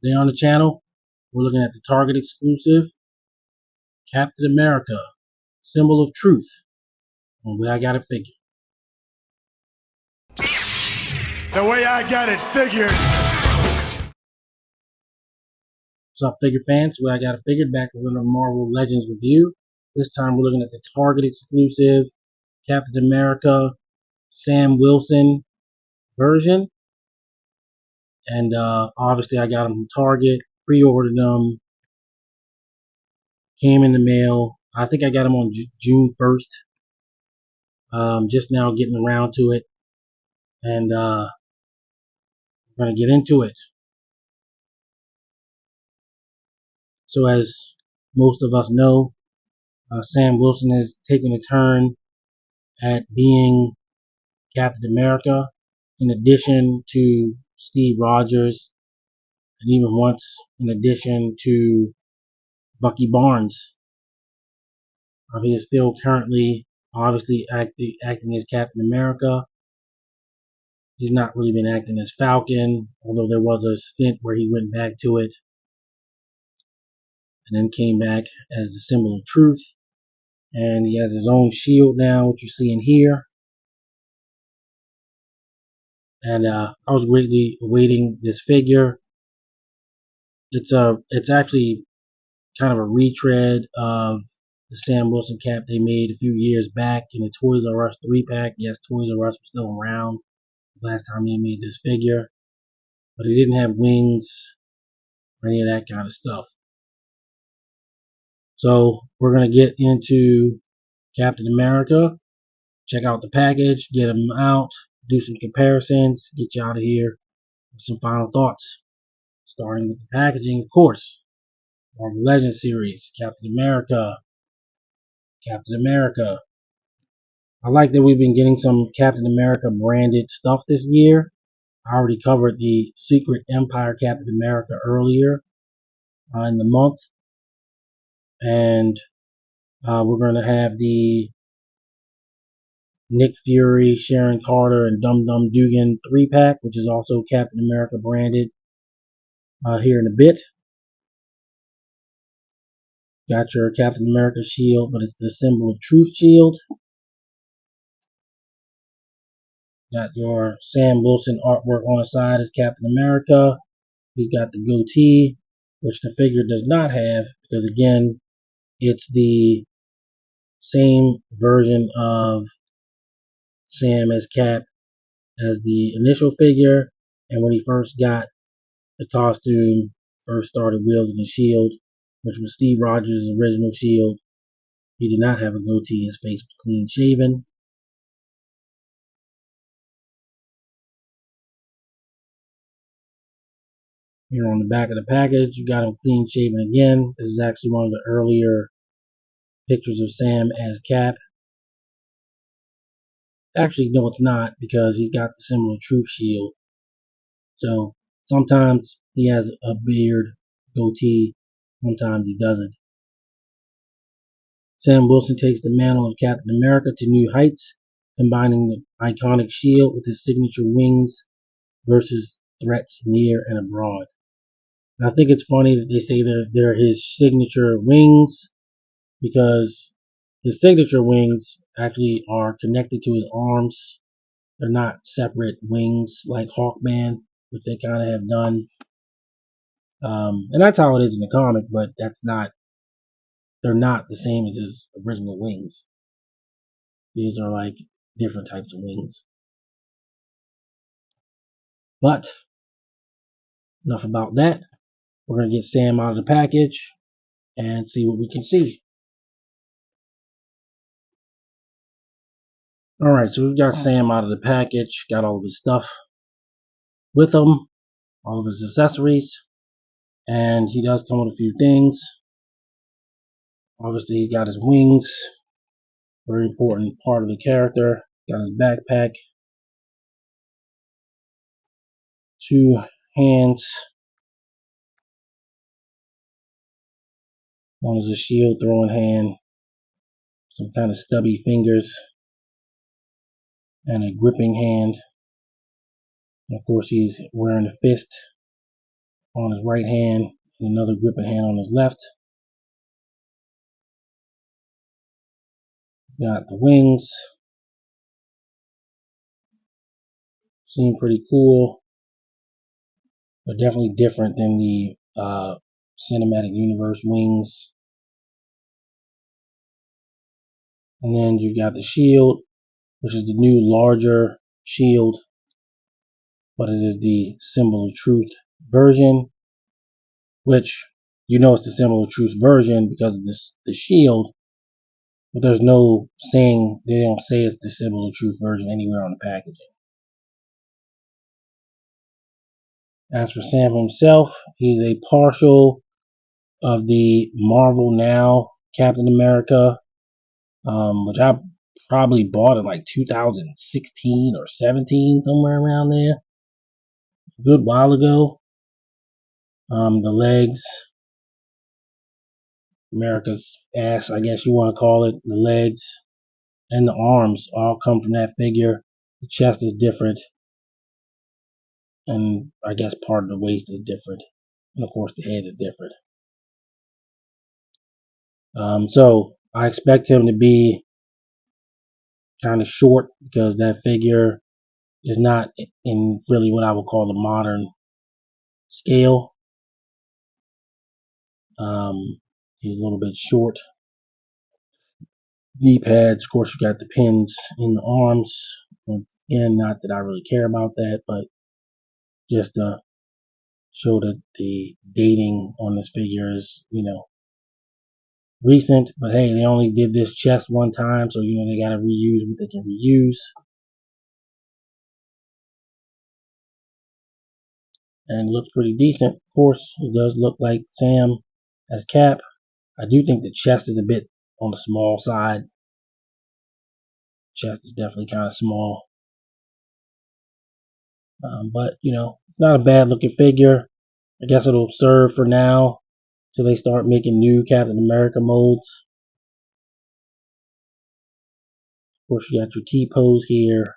Today on the channel, we're looking at the Target exclusive Captain America, Symbol of Truth, on where I got it figured. The way I got it figured. What's up, figure fans? Where I got it figured, back with another Marvel Legends review. This time we're looking at the Target exclusive Captain America Sam Wilson version. And obviously I got them from Target, pre-ordered them, came in the mail. I think I got them on June 1st. Just now getting around to it. And we're going to get into it. So as most of us know, Sam Wilson has taken a turn at being Captain America, in addition to Steve Rogers, and even once in addition to Bucky Barnes. He is still currently, obviously, acting as Captain America. He's not really been acting as Falcon, although there was a stint where he went back to it and then came back as the Symbol of Truth. And he has his own shield now, which you're seeing here. And I was greatly awaiting this figure. It's actually kind of a retread of the Sam Wilson cap they made a few years back in the Toys R Us 3-pack. Yes, Toys R Us was still around last time they made this figure, but he didn't have wings or any of that kind of stuff. So we're gonna get into Captain America, check out the package, get him out, do some comparisons, get you out of here with some final thoughts. Starting with the packaging, of course. Marvel Legends series, Captain America. Captain America. I like that we've been getting some Captain America branded stuff this year. I already covered the Secret Empire Captain America earlier in the month. And we're going to have the Nick Fury, Sharon Carter, and Dum Dum Dugan 3-pack, which is also Captain America branded here in a bit. Got your Captain America shield, but it's the Symbol of Truth shield. Got your Sam Wilson artwork on the side as Captain America. He's got the goatee, which the figure does not have, because again, it's the same version of Sam as Cap as the initial figure, and when he first got the costume, first started wielding the shield, which was Steve Rogers' original shield. He did not have a goatee, his face was clean shaven. Here on the back of the package, you got him clean shaven again. This is actually one of the earlier pictures of Sam as Cap. Actually, no, it's not, because he's got the Symbol of Truth shield. So sometimes he has a beard, goatee, sometimes he doesn't. Sam Wilson takes the mantle of Captain America to new heights, combining the iconic shield with his signature wings versus threats near and abroad. And I think it's funny that they say that they're his signature wings, because his signature wings actually are connected to his arms. They're not separate wings like Hawkman, which they kind of have done. And that's how it is in the comic, but they're not the same as his original wings. These are like different types of wings. But enough about that. We're going to get Sam out of the package and see what we can see. Alright, so we've got Sam out of the package, got all of his stuff with him, all of his accessories, and he does come with a few things. Obviously, he's got his wings, very important part of the character. Got his backpack, 2 hands. One is a shield throwing hand, some kind of stubby fingers, and a gripping hand. And of course, he's wearing a fist on his right hand and another gripping hand on his left. Got the wings. Seem pretty cool. They're definitely different than the cinematic universe wings. And then you've got the shield, which is the new larger shield, but it is the symbol of truth version, which you know it's the symbol of truth version because of this the shield, but there's no saying, they don't say it's the symbol of truth version anywhere on the packaging. As for Sam himself, he's a partial of the Marvel Now Captain America, which I probably bought in like 2016 or 17, somewhere around there, a good while ago. The legs, America's ass, I guess you want to call it, the legs and the arms all come from that figure. The chest is different, and I guess part of the waist is different, and of course the head is different. So I expect him to be kind of short because that figure is not in really what I would call the modern scale. He's a little bit short. Knee pads, of course, you got the pins in the arms. Again, not that I really care about that, but just to show that the dating on this figure is, recent. But hey, they only did this chest one time, so they gotta reuse what they can reuse. And looks pretty decent. Of course, it does look like Sam as Cap. I do think the chest is a bit on the small side. Chest is definitely kind of small. But, it's not a bad looking figure. I guess it'll serve for now till they start making new Captain America molds. Of course, you got your T-pose here.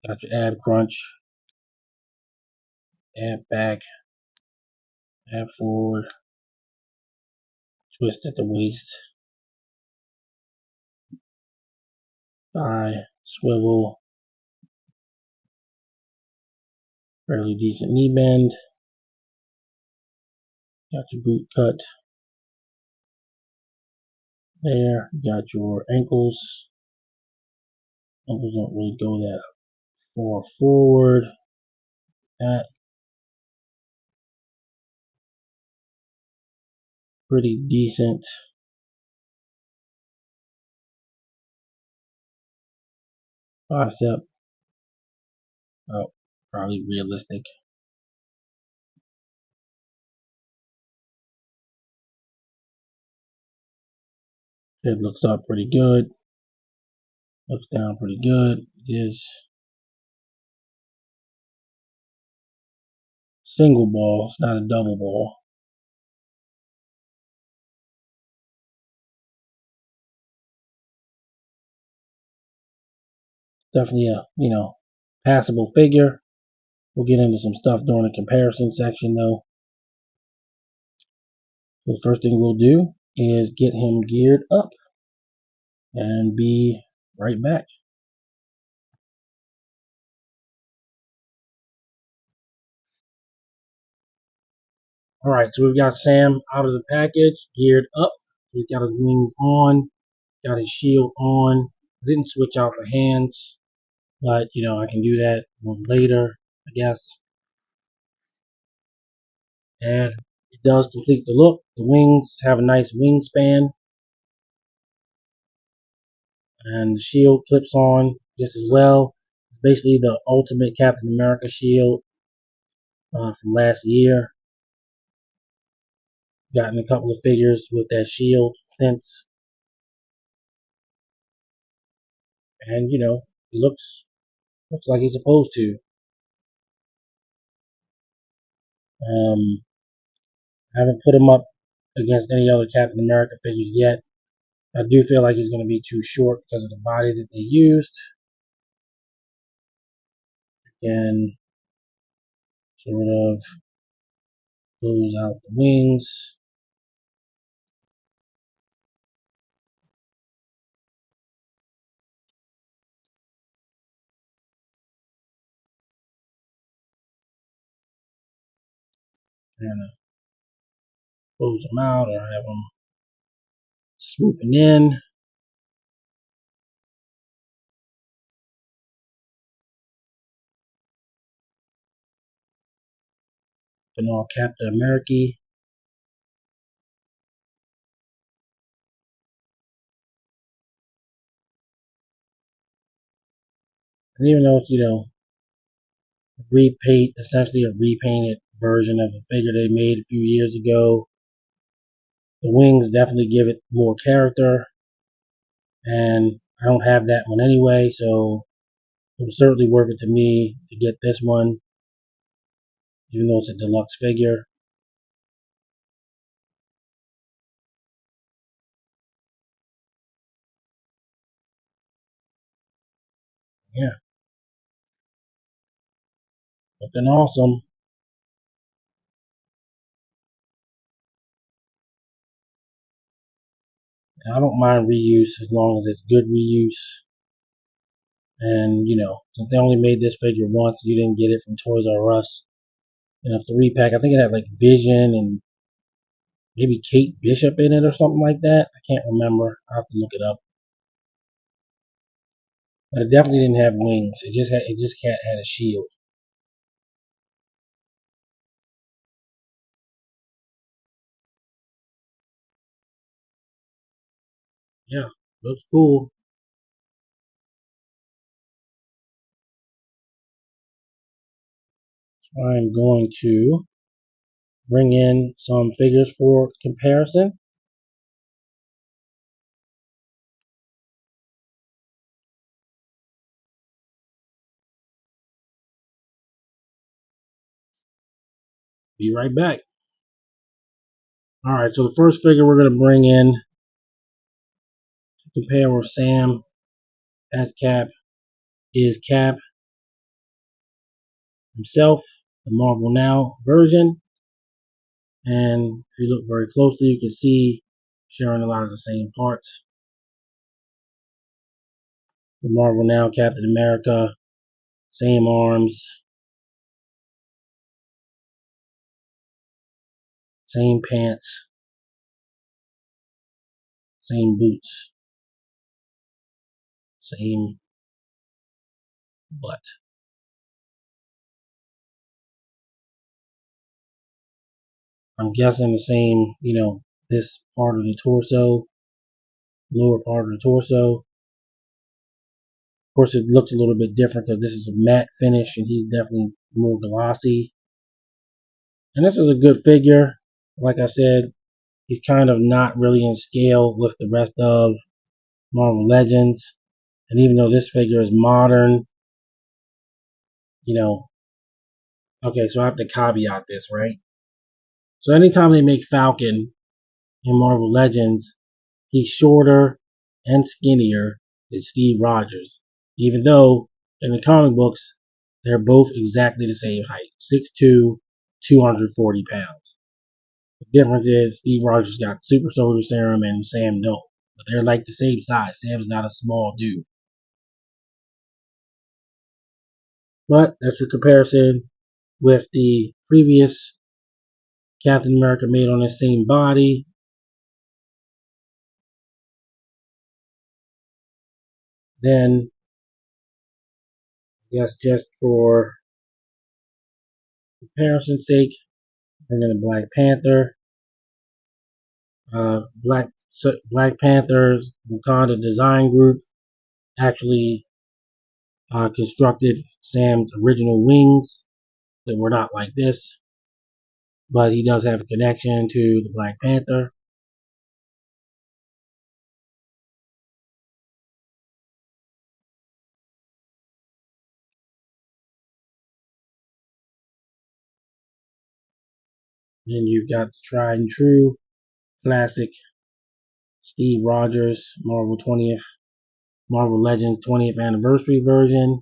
Got your ab crunch. Ab back. Ab forward. Twist at the waist. Thigh. Swivel. Fairly decent knee bend. Got your boot cut. There. You got your ankles. Ankles don't really go that far forward. That. Pretty decent. Bicep. Oh, probably realistic. Head looks up pretty good. Looks down pretty good. It is single ball. It's not a double ball. Definitely a, passable figure. We'll get into some stuff during the comparison section though. So the first thing we'll do is get him geared up and be right back. Alright, so we've got Sam out of the package, geared up. He's got his wings on, got his shield on. I didn't switch out the hands, but I can do that later, I guess. And it does complete the look. The wings have a nice wingspan, and the shield clips on just as well. It's basically the ultimate Captain America shield from last year. Gotten a couple of figures with that shield since, and it looks like he's supposed to. I haven't put him up against any other Captain America figures yet. I do feel like he's going to be too short because of the body that they used. And sort of close out the wings. Kind of close them out or have them swooping in. Then all Captain America. And even though it's, repaint, essentially a repainted version of a figure they made a few years ago, the wings definitely give it more character. And I don't have that one anyway, so it was certainly worth it to me to get this one, even though it's a deluxe figure. Yeah, looking awesome. And I don't mind reuse as long as it's good reuse. And, since they only made this figure once, you didn't get it from Toys R Us in a 3-pack. I think it had like Vision and maybe Kate Bishop in it or something like that. I can't remember. I'll have to look it up. But it definitely didn't have wings. It just had a shield. Yeah, looks cool. So I'm going to bring in some figures for comparison. Be right back. Alright, so the first figure we're going to bring in to compare with Sam as Cap is Cap himself, the Marvel Now version. And if you look very closely, you can see sharing a lot of the same parts. The Marvel Now Captain America, same arms, same pants, same boots, same butt. I'm guessing the same, this part of the torso, lower part of the torso. Of course, it looks a little bit different because this is a matte finish and he's definitely more glossy. And this is a good figure. Like I said, he's kind of not really in scale with the rest of Marvel Legends. And even though this figure is modern, you know, okay, so I have to caveat this, right? So anytime they make Falcon in Marvel Legends, he's shorter and skinnier than Steve Rogers, even though in the comic books they're both exactly the same height, 6'2", 240 pounds. The difference is Steve Rogers got super soldier serum and Sam don't, but they're like the same size. Sam's not a small dude. But that's for comparison with the previous Captain America made on the same body. Then, I guess just for comparison's sake, bring in a Black Panther. Black Panther's Wakanda Design Group actually constructed Sam's original wings that were not like this, but he does have a connection to the Black Panther. Then you've got the tried and true classic Steve Rogers Marvel Legends 20th anniversary version.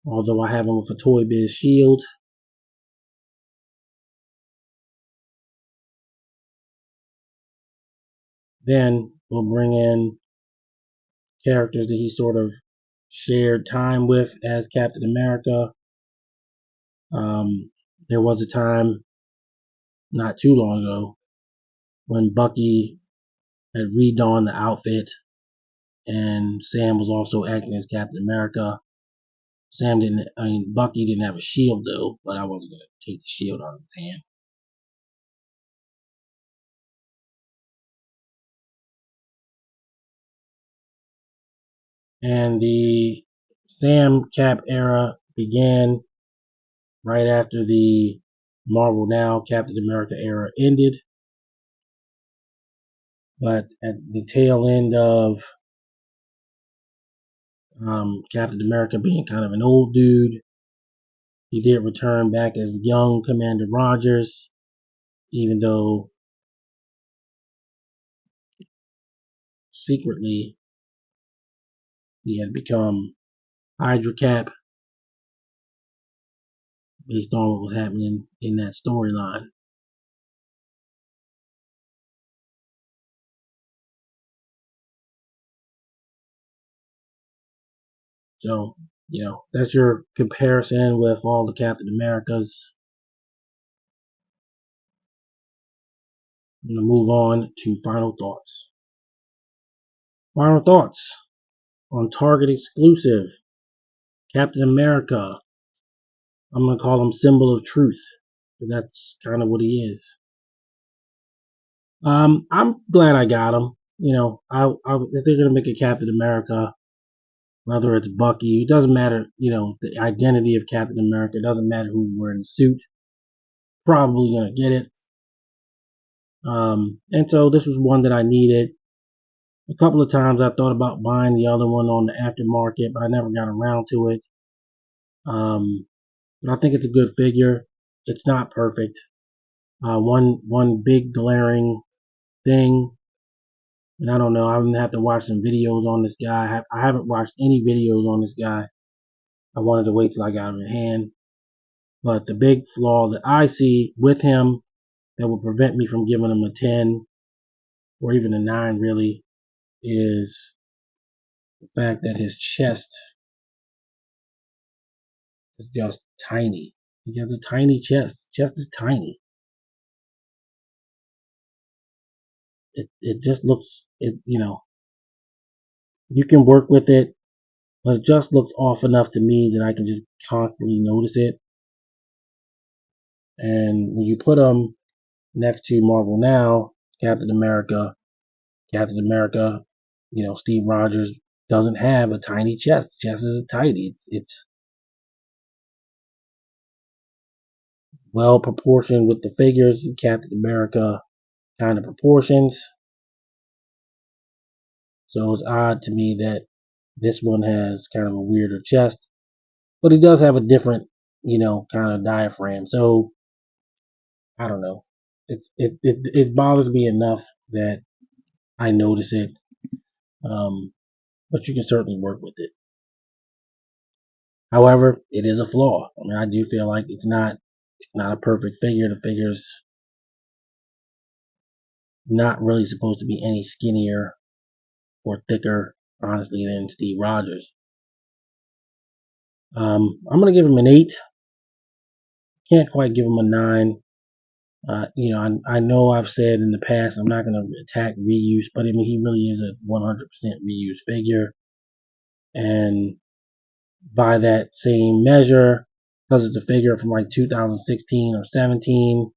Although I have him with a Toy Biz shield. Then we'll bring in characters that he sort of shared time with as Captain America. There was a time not too long ago when Bucky had redonned the outfit and Sam was also acting as Captain America. Bucky didn't have a shield though, but I wasn't going to take the shield out of his hand. And the Sam Cap era began right after the Marvel Now Captain America era ended. But at the tail end of Captain America being kind of an old dude, he did return back as young Commander Rogers, even though secretly he had become Hydra Cap based on what was happening in that storyline. So, that's your comparison with all the Captain Americas. I'm going to move on to final thoughts. Final thoughts on Target exclusive Captain America. I'm going to call him Symbol of Truth. That's kind of what he is. I'm glad I got him. If they're going to make a Captain America, whether it's Bucky, it doesn't matter, the identity of Captain America, it doesn't matter who's wearing the suit. Probably going to get it. And so this was one that I needed. A couple of times I thought about buying the other one on the aftermarket, but I never got around to it. But I think it's a good figure. It's not perfect. One big glaring thing, and I don't know, I'm gonna have to watch some videos on this guy. I haven't watched any videos on this guy. I wanted to wait till I got him in hand. But the big flaw that I see with him that will prevent me from giving him a 10 or even a 9 really is the fact that his chest is just tiny. He has a tiny chest. Chest is tiny. It just looks, you can work with it, but it just looks off enough to me that I can just constantly notice it. And when you put him next to Marvel Now, Captain America, Steve Rogers doesn't have a tiny chest. Chest is tiny. It's well proportioned with the figures in Captain America kind of proportions. So it's odd to me that this one has kind of a weirder chest, but he does have a different, kind of diaphragm. So I don't know. It bothers me enough that I notice it, but you can certainly work with it. However, it is a flaw. I mean, I do feel like it's not a perfect figure. The figure's not really supposed to be any skinnier or thicker, honestly, than Steve Rogers. I'm gonna give him an 8. Can't quite give him a 9. I know I've said in the past I'm not going to attack reuse, but I mean, he really is a 100% reuse figure. And by that same measure, because it's a figure from like 2016 or 17,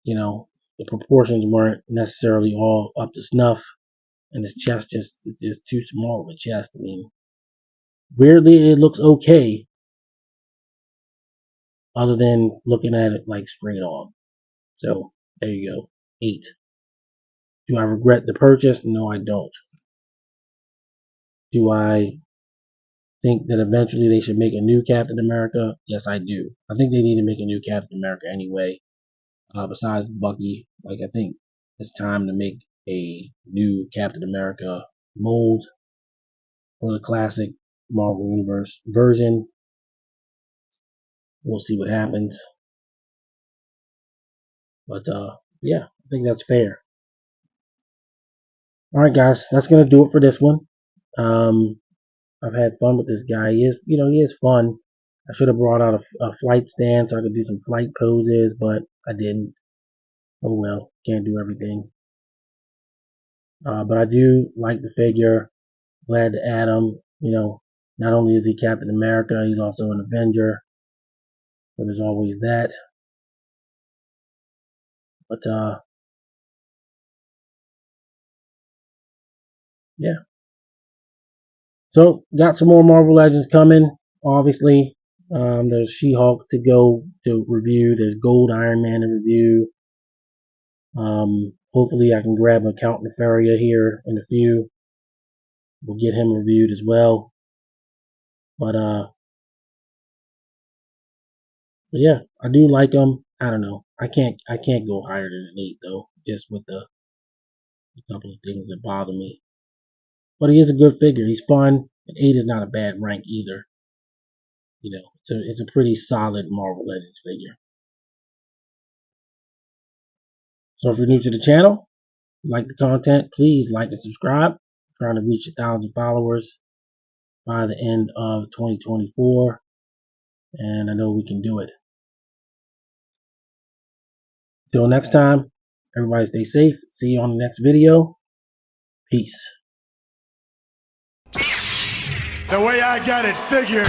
the proportions weren't necessarily all up to snuff. And his chest is just too small of a chest. I mean, weirdly, it looks okay, other than looking at it like straight on. So, there you go. 8. Do I regret the purchase? No, I don't. Do I think that eventually they should make a new Captain America? Yes, I do. I think they need to make a new Captain America anyway. Besides Bucky, I think it's time to make a new Captain America mold for the classic Marvel Universe version. We'll see what happens. But yeah, I think that's fair. Alright guys, that's gonna do it for this one. I've had fun with this guy. He is fun. I should have brought out a flight stand so I could do some flight poses, but I didn't. Oh well, can't do everything. But I do like the figure. Glad to add him. Not only is he Captain America, he's also an Avenger. So there's always that. But yeah. So got some more Marvel Legends coming. Obviously, there's She-Hulk to go to review. There's Gold Iron Man to review. Hopefully I can grab a Count Nefaria here in a few. We'll get him reviewed as well. But yeah, I do like him. I don't know. I can't go higher than an 8 though, just with a couple of things that bother me. But he is a good figure. He's fun. An 8 is not a bad rank either. It's a pretty solid Marvel Legends figure. So if you're new to the channel, like the content, please like and subscribe. I'm trying to reach 1,000 followers by the end of 2024, and I know we can do it. Till next time, everybody stay safe. See you on the next video. Peace. The way I got it figured.